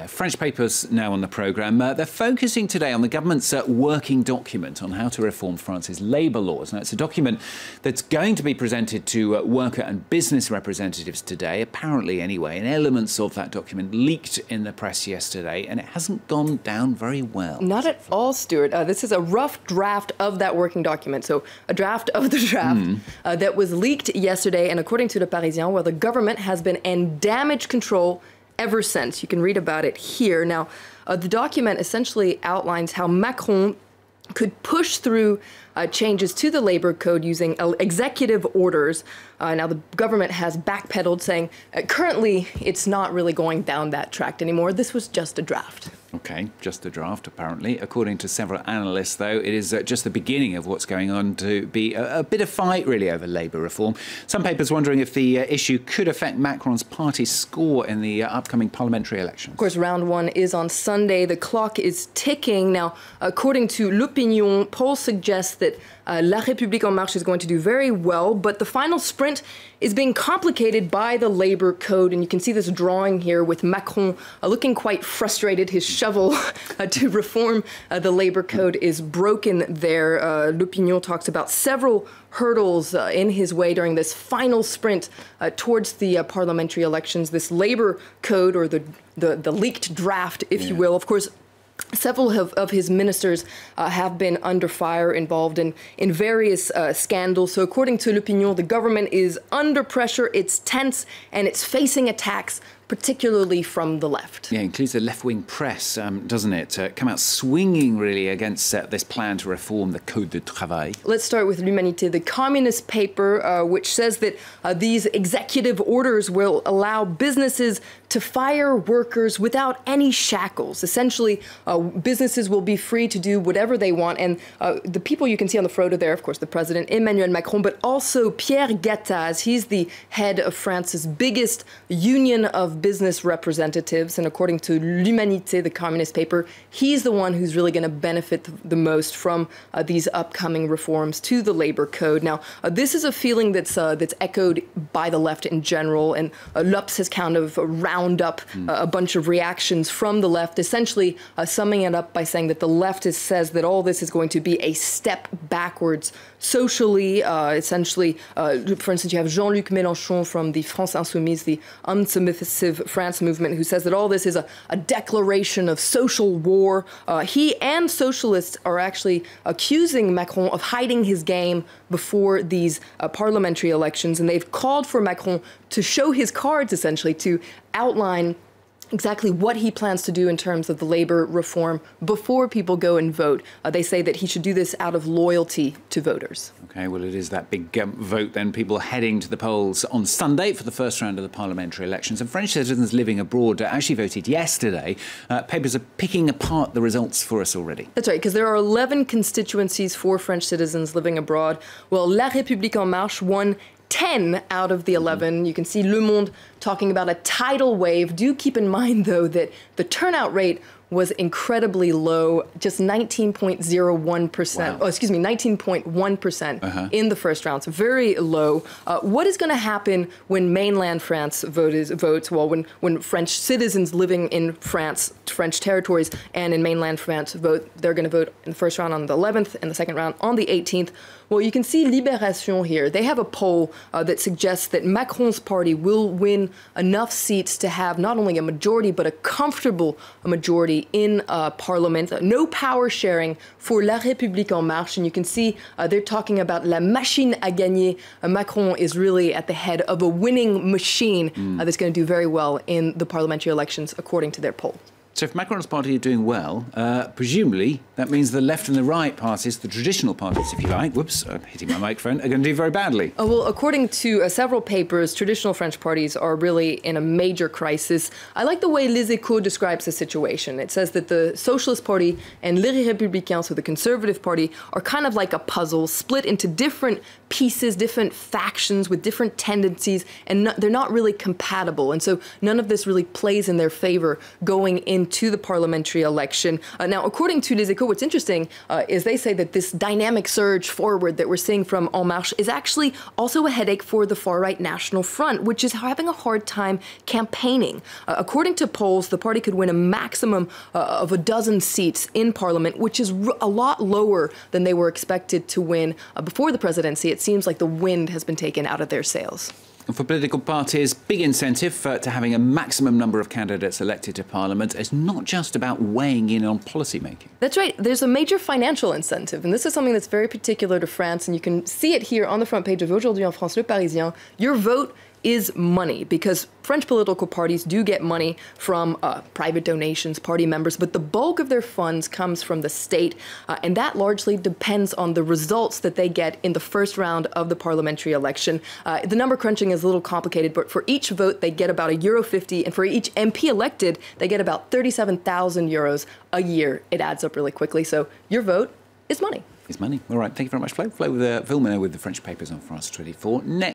French papers now on the programme. They're focusing today on the government's working document on how to reform France's labour laws. Now, it's a document that's going to be presented to worker and business representatives today, apparently anyway, and elements of that document leaked in the press yesterday, and it hasn't gone down very well. Not at all, Stuart. This is a rough draft of that working document, so a draft of the draft that was leaked yesterday, and according to Le Parisien, well, the government has been in damage control ever since. You can read about it here. Now, the document essentially outlines how Macron could push through changes to the labor code using executive orders. Now, the government has backpedaled, saying currently it's not really going down that track anymore. This was just a draft. OK, just a draft, apparently. According to several analysts, though, it is just the beginning of what's going on to be a bit of fight, really, over labour reform. Some papers wondering if the issue could affect Macron's party's score in the upcoming parliamentary elections. Of course, round one is on Sunday. The clock is ticking. Now, according to L'Opinion, polls suggest that La République En Marche is going to do very well, but the final sprint is being complicated by the labor code. And you can see this drawing here with Macron looking quite frustrated. His shovel to reform the labor code is broken there. L'Opinion talks about several hurdles in his way during this final sprint towards the parliamentary elections. This labor code, or the leaked draft, if you will, of course, several of his ministers have been under fire, involved in various scandals. So according to L'Opinion, the government is under pressure, it's tense, and it's facing attacks, particularly from the left. Yeah, includes the left-wing press, doesn't it? Come out swinging, really, against this plan to reform the Code du Travail. Let's start with L'Humanité, the communist paper, which says that these executive orders will allow businesses to fire workers without any shackles. Essentially, businesses will be free to do whatever they want. And the people you can see on the photo there, of course, the president, Emmanuel Macron, but also Pierre Gattaz. He's the head of France's biggest union of business representatives. And according to L'Humanité, the communist paper, he's the one who's really going to benefit the most from these upcoming reforms to the labor code. Now, this is a feeling that's echoed by the left in general. And L'Obs has kind of rounded up a bunch of reactions from the left, essentially summing it up by saying that the left says that all this is going to be a step backwards socially. Essentially, for instance, you have Jean-Luc Mélenchon from the France Insoumise, the unsubmissive France movement, who says that all this is a declaration of social war. He and socialists are actually accusing Macron of hiding his game before these parliamentary elections, and they've called for Macron to show his cards, essentially, to outline exactly what he plans to do in terms of the labor reform before people go and vote. They say that he should do this out of loyalty to voters. OK, well, it is that big vote then, people heading to the polls on Sunday for the first round of the parliamentary elections. And French citizens living abroad actually voted yesterday. Papers are picking apart the results for us already. That's right, because there are 11 constituencies for French citizens living abroad. Well, La République En Marche won 10 out of the 11. You can see Le Monde talking about a tidal wave. Do keep in mind, though, that the turnout rate was incredibly low, just 19.01%. Wow. Oh, excuse me, 19.1% in the first round, so very low. What is going to happen when mainland France votes? Well, when French citizens living in France, French territories, and in mainland France vote, they're going to vote in the first round on the 11th and the second round on the 18th. Well, you can see Libération here. They have a poll that suggests that Macron's party will win enough seats to have not only a majority, but a comfortable majority in Parliament. No power sharing for La République En Marche. And you can see they're talking about la machine à gagner. Macron is really at the head of a winning machine that's going to do very well in the parliamentary elections, according to their poll. So if Macron's party are doing well, presumably that means the left and the right parties, the traditional parties, if you like, whoops, I'm hitting my microphone, are going to do very badly. Well, according to several papers, traditional French parties are really in a major crisis. I like the way Les Echos describes the situation. It says that the Socialist Party and Les Républicains, so the Conservative Party, are kind of like a puzzle, split into different pieces, different factions with different tendencies, and they're not really compatible. And so none of this really plays in their favor going into into the parliamentary election. Now, according to Les Echos, what's interesting is they say that this dynamic surge forward that we're seeing from En Marche is actually also a headache for the far-right National Front, which is having a hard time campaigning. According to polls, the party could win a maximum of a dozen seats in parliament, which is a lot lower than they were expected to win before the presidency. It seems like the wind has been taken out of their sails. And for political parties, big incentive to having a maximum number of candidates elected to Parliament. It's not just about weighing in on policy making. That's right. There's a major financial incentive, and this is something that's very particular to France, and you can see it here on the front page of Aujourd'hui en France, Le Parisien. Your vote is money, because French political parties do get money from private donations, party members, but the bulk of their funds comes from the state, and that largely depends on the results that they get in the first round of the parliamentary election. The number crunching is a little complicated, but for each vote, they get about €1.50, and for each MP elected, they get about 37,000 euros a year. It adds up really quickly, so your vote is money. Is money. All right, thank you very much, Flo. Flo with Villemot with the French papers on France 24. Next.